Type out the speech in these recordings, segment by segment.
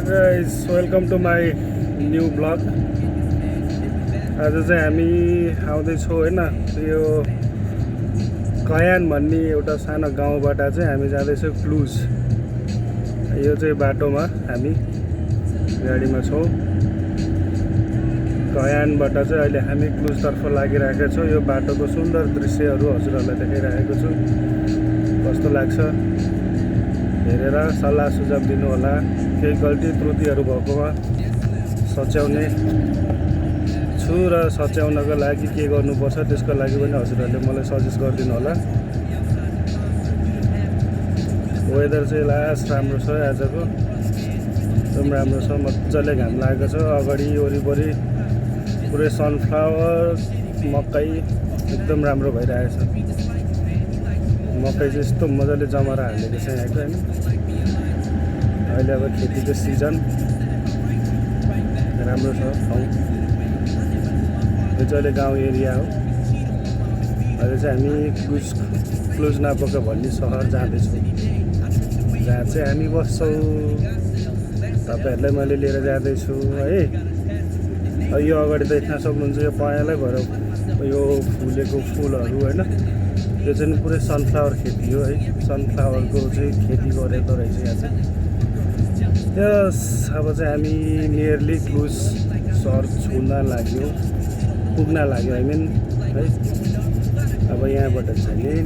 guys, welcome to my new vlog. आज चाहिँ हामी आउँदैछौँ होइन, यो कयान भन्ने एउटा सानो गाउँबाट चाहिँ हामी जाँदैछौँ क्लुज। यो चाहिँ बाटोमा हामी गाडीमा छौँ। कयानबाट चाहिँ अहिले हामी क्लुजतर्फ लागिरहेका छौँ। यो बाटोको सुन्दर दृश्यहरू हजुरहरूलाई देखाइरहेको छु। कस्तो लाग्छ हेरेर सल्लाह सुझाव दिनु होला। केही गल्ती त्रुटिहरू भएकोमा सच्याउने छु र सच्याउनको लागि के गर्नुपर्छ त्यसको लागि पनि हजुरहरूले मलाई सजेस्ट गरिदिनु होला। वेदर चाहिँ लास्ट राम्रो छ आजको, एकदम राम्रो छ। मजाले घाम लागेको छ। अगाडि वरिपरि पुरै सनफ्लावर मकै एकदम राम्रो भइरहेछ। मकै चाहिँ यस्तो मजाले जमाएर हालेको छ यहाँको होइन। अहिले अब खेतीको सिजन राम्रो छ ठाउँ। यो चाहिँ अहिले गाउँ एरिया हो। अहिले चाहिँ हामी क्लुज नापोका भन्ने सहर जाँदैछौँ, जहाँ चाहिँ हामी बस्छौँ। तपाईँहरूलाई मैले लिएर जाँदैछु है। यो अगाडि देख्न सक्नुहुन्छ यो पहेँलै भएर यो फुलेको फुलहरू होइन। यो चाहिँ पुरै सनफ्लावर खेती हो है। सनफ्लावरको चाहिँ खेती गरेको रहेछ यहाँ चाहिँ। यस अब चाहिँ हामी नियरली क्लुज सहर पुग्न लाग्यो आई मिन है। अब यहाँबाट चाहिँ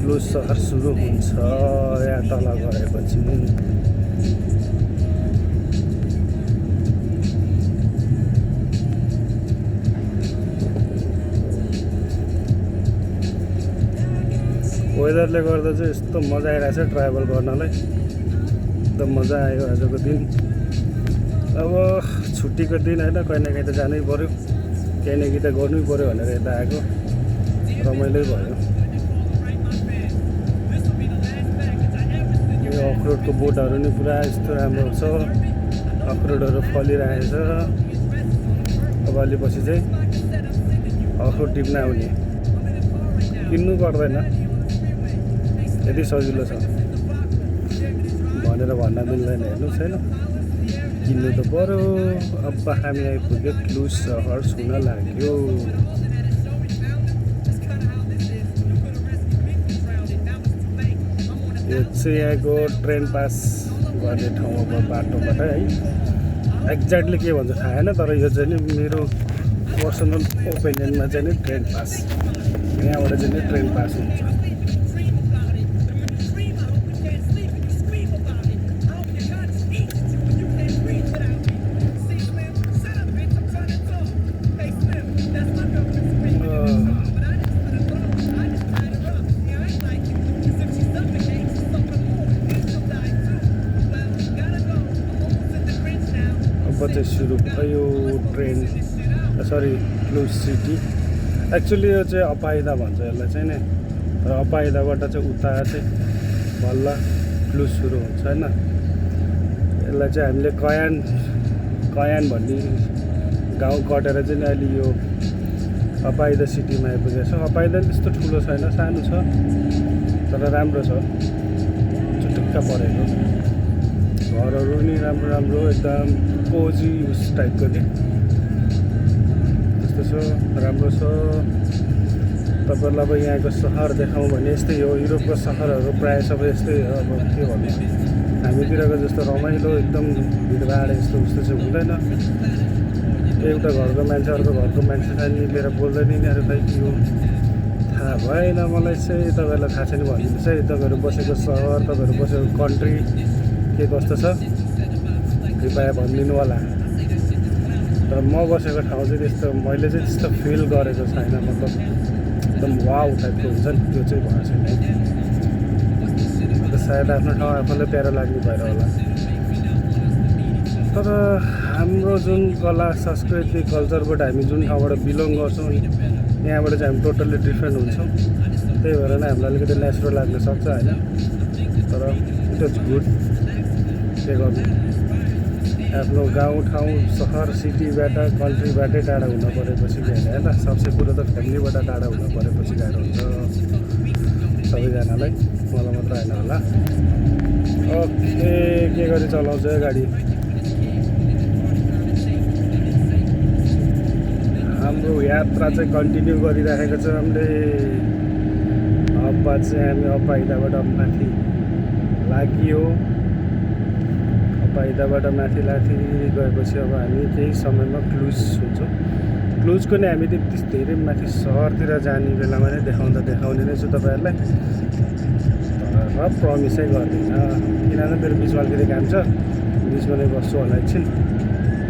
क्लुज सहर सुरु हुन्छ यहाँ तल गएपछि। वेदरले गर्दा चाहिँ यस्तो मजा आइरहेछ ट्राभल गर्नलाई। एकदम मजा आयो आजको दिन। अब छुट्टीको दिन होइन, कहीँ न कहीँ त जानै पऱ्यो, केही न केही त गर्नै पऱ्यो भनेर यता आएको। रमाइलो भयो। यो अखरोटको बोटहरू नि पुरा यस्तो राम्रो छ। अखरोटहरू फलिरहेछ। अब अलिपछि चाहिँ अखरोट टिप्न आउने, किन्नु पर्दैन, यति सजिलो छ भनेर भन्न मिल्दैन। हेर्नुहोस् होइन, किन्नु त पऱ्यो। अब हामी आइपुग्यो क्लुज सहर छुन लाग्यो। यो चाहिँ यहाँको ट्रेन पास गर्ने ठाउँ अब बाटोबाट है। एक्ज्याक्टली के भन्छ थाहा छैन, तर यो चाहिँ नि मेरो पर्सनल ओपिनियनमा चाहिँ नि ट्रेन पास, यहाँबाट चाहिँ नि ट्रेन पास हुन्छ। चाहिँ सुरु भयो train, sorry clues city. Actually यो चाहिँ अपाइदा भन्छ यसलाई चाहिँ नि। र अपाइदाबाट चाहिँ उता चाहिँ बल्ल क्लुज सुरु हुन्छ होइन। यसलाई चाहिँ हामीले कयान भन्ने गाउँ कटेर चाहिँ अहिले यो अपाइदा सिटीमा आइपुगेको छ। अपाइदा पनि त्यस्तो ठुलो छैन, सानो छ तर राम्रो छ। चुटुक्क परेको घरहरू नि राम्रो राम्रो, एकदम कोजी उस टाइपको के त्यस्तो छ, राम्रो छ। तपाईँहरूलाई अब यहाँको सहर देखाउँ भने यस्तै हो। युरोपको सहरहरू प्रायः सबै यस्तै हो। अब के भन्नु, हामीतिरको जस्तो रमाइलो एकदम भिडभाड यस्तो उस्तो चाहिँ हुँदैन। एउटा घरको मान्छे अर्को घरको मान्छेलाई मिलेर बोल्दैन यिनीहरू। खै के हो थाहा भएन मलाई चाहिँ। तपाईँहरूलाई थाहा छैन भनिदिनुहोस् है। तपाईँहरू बसेको सहर, तपाईँहरू बसेको कन्ट्री के कस्तो छ कृपया भनिदिनु होला। तर म बसेको ठाउँ चाहिँ त्यस्तो, मैले चाहिँ त्यस्तो फिल गरेको छैन। मतलब एकदम वाउ टाइपको हुन्छ नि, त्यो चाहिँ भएको छैन। सायद आफ्नो ठाउँ आफूलाई प्यारो लाग्ने भएर होला। तर हाम्रो जुन कला संस्कृति कल्चरबाट हामी जुन ठाउँबाट बिलोङ गर्छौँ यहाँबाट चाहिँ हामी टोटल्ली डिफ्रेन्ट हुन्छौँ। त्यही भएर नै हामीलाई अलिकति नेचुरल लाग्न सक्छ होइन। तर इट इज गुड। के गर्नु, आफ्नो गाउँठाउँ सहर सिटीबाट कन्ट्रीबाटै टाढा हुन परेपछि होइन। सबसे कुरो त फ्यामिलीबाट टाढा हुन परेपछि गाह्रो हुन्छ। सबैजनालाई, मलाई मात्र होइन होला। ओके, के गरी चलाउँछ गाडी? हाम्रो यात्रा चाहिँ कन्टिन्यू गरिराखेको छ हामीले। अब चाहिँ हामी अपाइदाबाट माथि लाग्यो। अपाइदाबाट माथि गएपछि अब हामी केही समयमा क्लुज हुन्छौँ। क्लुजको नै हामी त्यति धेरै माथि सहरतिर जाने बेलामा नै देखाउने नै छु तपाईँहरूलाई, तर प्रमिसै गर्दिनँ, किनभने मेरो बिचमा अलिकति काम छ, बिचमा नै बस्छु होला एकछिन।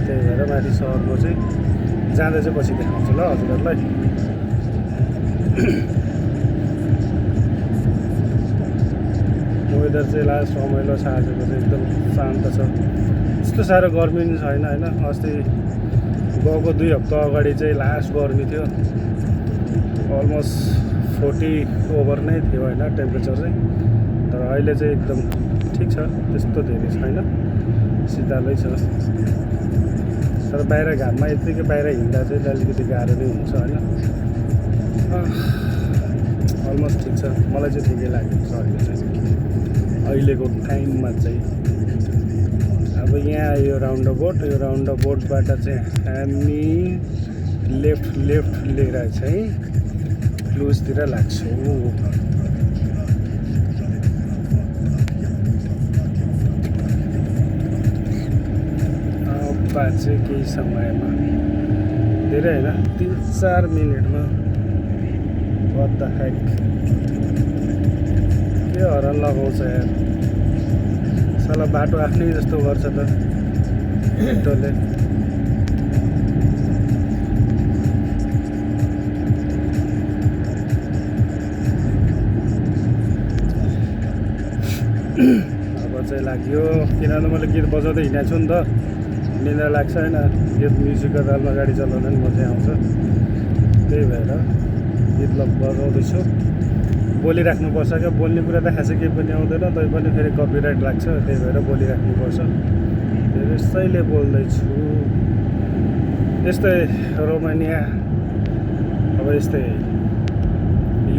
त्यही भएर माथि सहरमा चाहिँ जाँदा चाहिँ पछि देखाउँछु ल हजुरहरूलाई। वेदर चाहिँ लास्ट रमाइलो छ, आजको चाहिँ एकदम शान्त छ, त्यस्तो साह्रो गर्मी पनि छैन होइन। अस्ति गएको 2 हप्ता अगाडि चाहिँ लास्ट गर्मी थियो, अलमोस्ट 40 ओभर नै थियो होइन टेम्परेचर चाहिँ। तर अहिले चाहिँ एकदम ठिक छ, त्यस्तो धेरै छैन, शीतलै छ। तर बाहिर घाममा यत्तिकै बाहिर हिँड्दा चाहिँ अलिकति गाह्रो नै हुन्छ होइन। अलमोस्ट ठिक छ, मलाई चाहिँ ठिकै लागेको छ अहिले चाहिँ, अहिलेको टाइममा चाहिँ। अब यहाँ यो राउन्डअबाउटबाट चाहिँ हामी लेफ्ट लिएर चाहिँ क्लुजतिर लाग्छौँ। अब चाहिँ केही समयमा, धेरै होइन 3-4 मिनटमा। व्हाट द हेक, के हरन लगाउँछ यार साला, बाटो आफ्नै जस्तो गर्छ त टोटोले। अब चाहिँ लाग्यो, किनभने मैले गीत बजाउँदै हिँडेको छु नि त, निन्द्रा लाग्छ होइन। गीत म्युजिकको तालमा गाडी चलाउँदा पनि मजा आउँछ, त्यही भएर गीत बजाउँदैछु। बोलिराख्नुपर्छ क्या, बोल्ने कुरा त खासै केही पनि आउँदैन, तै पनि फेरि कपिराइट लाग्छ, त्यही भएर बोलिराख्नुपर्छ। त्यसैले बोल्दैछु। यस्तै रोमानिया, अब यस्तै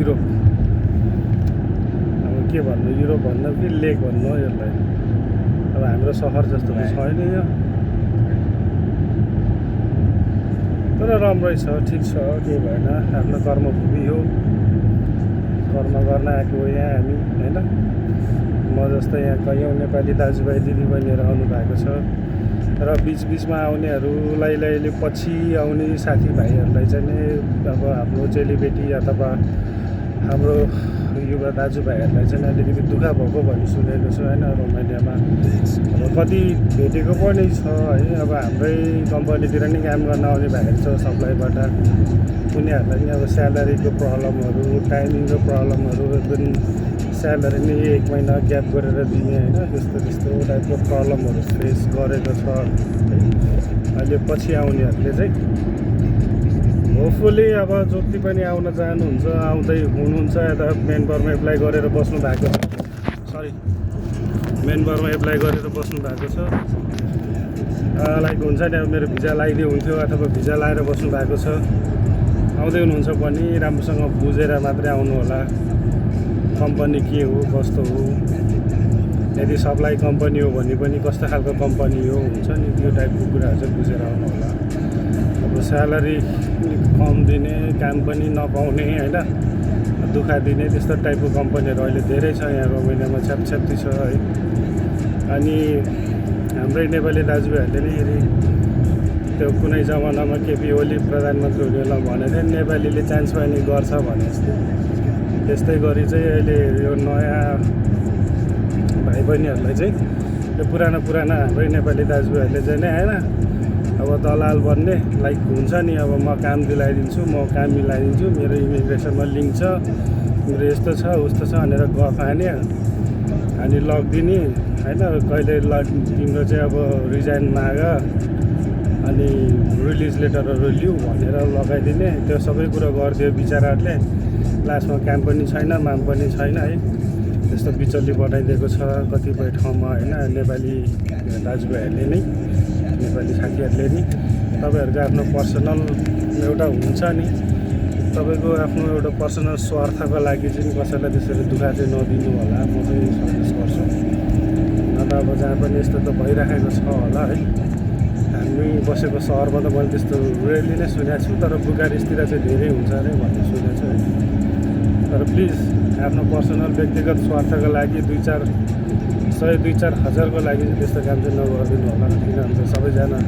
युरोप, अब के भन्नु, युरोप भन्नु कि लेक भन्नु हो यसलाई। अब हाम्रो सहर जस्तो त छैन यो, तर राम्रै छ, ठिक छ, केही भएन। आफ्नो कर्मभूमि हो, कर्म गर्न आएको हो यहाँ हामी होइन। म जस्तै यहाँ कैयौँ नेपाली दाजुभाइ दिदीबहिनीहरू आउनु भएको छ, र बिचबिचमा आउनेहरूलाई पछि आउने साथीभाइहरूलाई चाहिँ नि अब हाम्रो चेलीबेटी अथवा हाम्रो युवा दाजुभाइहरूलाई चाहिँ अलिकति दुःख भएको भन्ने सुनेको छु होइन। रोमानियामा अब कति भेटेको पनि छ है। अब हाम्रै कम्पनीतिर नि काम गर्न आउने भएको छ सप्लाईबाट, उनीहरूलाई नि अब स्यालेरीको प्रब्लमहरू, टाइमिङको प्रब्लमहरू, जुन स्यालेरी नै 1 महिना ग्याप गरेर दिने होइन, त्यस्तो टाइपको प्रब्लमहरू फेस गरेको छ है। अहिले पछि आउनेहरूले चाहिँ होपफुली अब जति पनि आउन चाहनुहुन्छ, आउँदै हुनुहुन्छ, यता मेन पावरमा एप्लाई गरेर बस्नु भएको छ, मेन पावरमा एप्लाई गरेर बस्नु भएको छ। लाइक हुन्छ नि अब मेरो भिजा लगाइदियो हुन्थ्यो, अथवा भिजा लगाएर बस्नु भएको छ, आउँदै हुनुहुन्छ पनि राम्रोसँग बुझेर मात्रै आउनु होला, कम्पनी के हो कस्तो हो। यदि सप्लाई कम्पनी हो भने पनि कस्तो खालको कम्पनी हो हुन्छ नि, त्यो टाइपको कुराहरू चाहिँ बुझेर आउनु होला। अब स्यालेरी कम दिने, काम पनि नपाउने होइन, दुःख दिने, त्यस्तो टाइपको कम्पनीहरू अहिले धेरै छ यहाँ रोमानियामा, छ्यापछ्याप्ती छ है। अनि हाम्रै नेपाली दाजुभाइहरूले नि फेरि त्यो कुनै जमानामा केपी ओली प्रधानमन्त्री हुने बेला भनेको थियो नेपालीले चान्स पाउने गर्छ भने जस्तो, त्यस्तै गरी चाहिँ अहिले यो नयाँ भाइ बहिनीहरूलाई चाहिँ त्यो पुराना हाम्रै नेपाली दाजुभाइहरूले चाहिँ नै होइन अब दलाल बन्ने, लाइक हुन्छ नि अब म काम दिलाइदिन्छु, म काम मिलाइदिन्छु, मेरो इमिग्रेसनमा लिङ्क छ, मेरो यस्तो छ उस्तो छ भनेर गफ हाने अनि लगिदिने होइन। कहिले तिम्रो चाहिँ अब रिजाइन माग अनि रिलिज लेटरहरू लिऊ भनेर लगाइदिने, त्यो सबै कुरो गरिदियो बिचराहरूले। लास्टमा काम पनि छैन, माम पनि छैन है। त्यस्तो बिचल्ली बनाइदिएको छ कतिपय ठाउँमा होइन, नेपाली दाजुभाइहरूले नै, नेपाली साथीहरूले नि। तपाईँहरूको आफ्नो पर्सनल एउटा हुन्छ नि तपाईँको आफ्नो एउटा पर्सनल स्वार्थको लागि चाहिँ कसैलाई त्यसरी दुःख चाहिँ नदिनु होला, म चाहिँ सजेस्ट गर्छु। न त अब जहाँ पनि यस्तो त भइराखेको छ होला है। हामी बसेको सहरमा त मैले त्यस्तो रेयरली नै सुनेको छु, तर बुकारेस्टतिर चाहिँ धेरै हुन्छ अरे भन्ने सुनेको छु है। तर प्लिज आफ्नो पर्सनल व्यक्तिगत स्वार्थको लागि 2-4 हजारको लागि चाहिँ त्यस्तो काम चाहिँ नगरिदिनु होला, किनभने सबैजना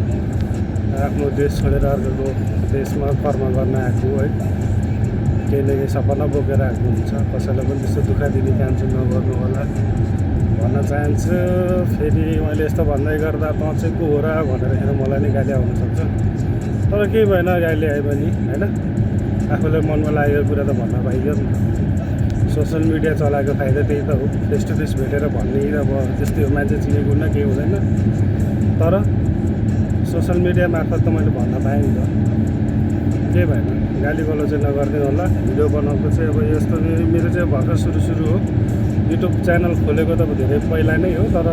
आफ्नो देश छोडेर अर्को देशमा कर्म गर्न आएको है, केही न केही सपना बोकेर आएको हुन्छ। कसैलाई पनि त्यस्तो दुःख दिने काम चाहिँ नगर्नु होला भन्न चाहन्छु। फेरि मैले यस्तो भन्दै गर्दा तँ चाहिँ को हो र भनेर मलाई नै गाली आउन सक्छ, तर केही भएन, गाली आयो भने होइन, आफूलाई मनमा लागेको कुरा त भन्न पाइयो नि। सोसियल मिडिया चलाएको फाइदा त्यही त हो, फेस टु फेस भेटेर भन्ने अब त्यस्तै हो, मान्छे चिनेको न केही हुँदैन। तर सोसियल मिडिया मार्फत त मैले भन्न पाएँ नि त, केही भएन, गाली गलो चाहिँ नगरिदिनु होला। भिडियो बनाएको चाहिँ अब यस्तो मेरो चाहिँ भर्खर सुरु हो, युट्युब च्यानल खोलेको त धेरै पहिला नै हो, तर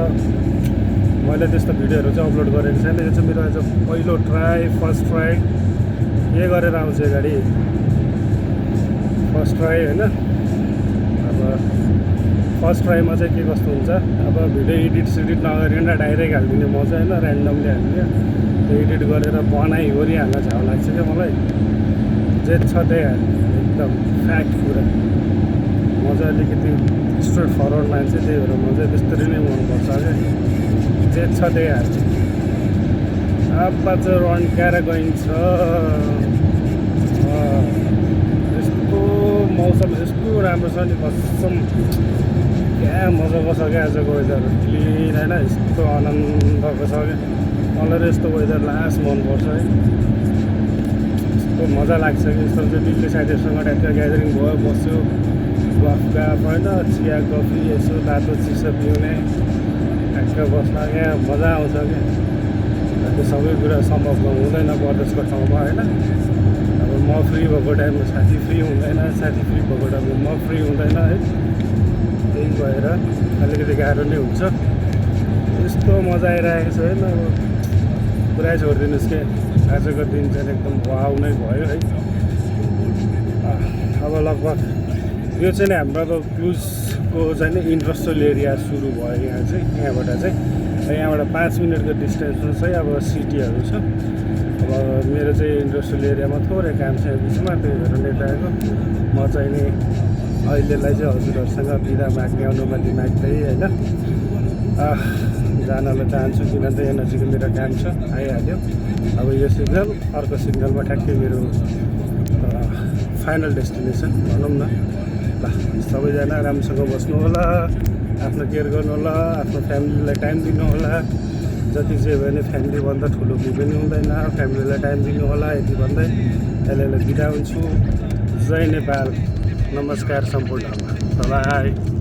मैले त्यस्तो भिडियोहरू चाहिँ अपलोड गरेको छैन। यो चाहिँ मेरो आज पहिलो फर्स्ट ट्राई के गरेर आउँछ अगाडि, फर्स्ट ट्राई होइन। अब फर्स्ट ट्राईमा चाहिँ के कस्तो हुन्छ, अब भिडियो एडिट नगरिकन डाइरेक्ट हालिदिने म चाहिँ होइन, ऱ्यान्डमली हालिदिने। त्यो एडिट गरेर बनाइवरिहाल्न झ्याउ लाग्छ क्या मलाई, जे छ त्यही हाल्ने, एकदम फ्याक्ट कुरा। म चाहिँ अलिकति स्ट्रेट फरवर्ड मान्छे, त्यही भएर म चाहिँ त्यस्तरी नै मनपर्छ क्या, जे छ त्यही हाल्छ। अब चाहिँ रन्काएर गइन्छ, यस्तो मौसम यस्तो राम्रो छ नि, कसम क्या मजाको छ क्या आजको वेदर, क्लिन होइन, यस्तो आनन्दको छ क्या। मलाई यस्तो वेदर लास्ट मनपर्छ है, यस्तो मजा लाग्छ कि। यस्तो चाहिँ दिल्ली साथीहरूसँग ट्याक्क ग्यादरिङ भयो, बस्यो, गफ होइन, चिया कफी यसो तातो चिसो पिउने, ट्याक्क बस्न क्या मजा आउँछ क्या। त्यो सबै कुरा सम्भव हुँदैन परदेशको ठाउँमा होइन। अब म फ्री भएको टाइममा साथी फ्री हुँदैन, साथी फ्री भएको टाइममा म फ्री हुँदैन है, त्यही भएर अलिकति गाह्रो नै हुन्छ। यस्तो मजा आइरहेको छ होइन, अब पुरै छोडिदिनुहोस् के, आजको दिन चाहिँ एकदम वाउ नै भयो है। अब लगभग यो चाहिँ नि हाम्रो अब क्लुजको चाहिँ नि इन्डस्ट्रियल एरिया सुरु भयो यहाँ चाहिँ, यहाँबाट 5 मिनटको डिस्टेन्समा चाहिँ अब सिटीहरू छ। अब मेरो चाहिँ इन्डस्ट्रियल एरियामा थोरै काम छ बिचमा, त्यही भएर लेट आएको। म चाहिँ नि अहिलेलाई चाहिँ हजुरहरूसँग बिदा माग्ने अनुमति माग्दै होइन जानलाई चाहन्छु, किनभने एनर्जीको मेरो काम छ, आइहाल्यो। अब यो सिग्नल अर्को सिग्नलमा ठ्याक्कै मेरो फाइनल डेस्टिनेसन भनौँ न। ल सबैजना राम्रोसँग बस्नु होला, आफ्नो केयर गर्नु होला, आफ्नो फ्यामिलीलाई टाइम दिनु होला। जति चाहिँ भयो भने फ्यामिलीभन्दा ठुलो केही पनि हुँदैन, फ्यामिलीलाई टाइम दिनु होला। यति भन्दै अहिले बिदा हुन्छु। जय नेपाल, नमस्कार सम्पूर्णमा, बाई।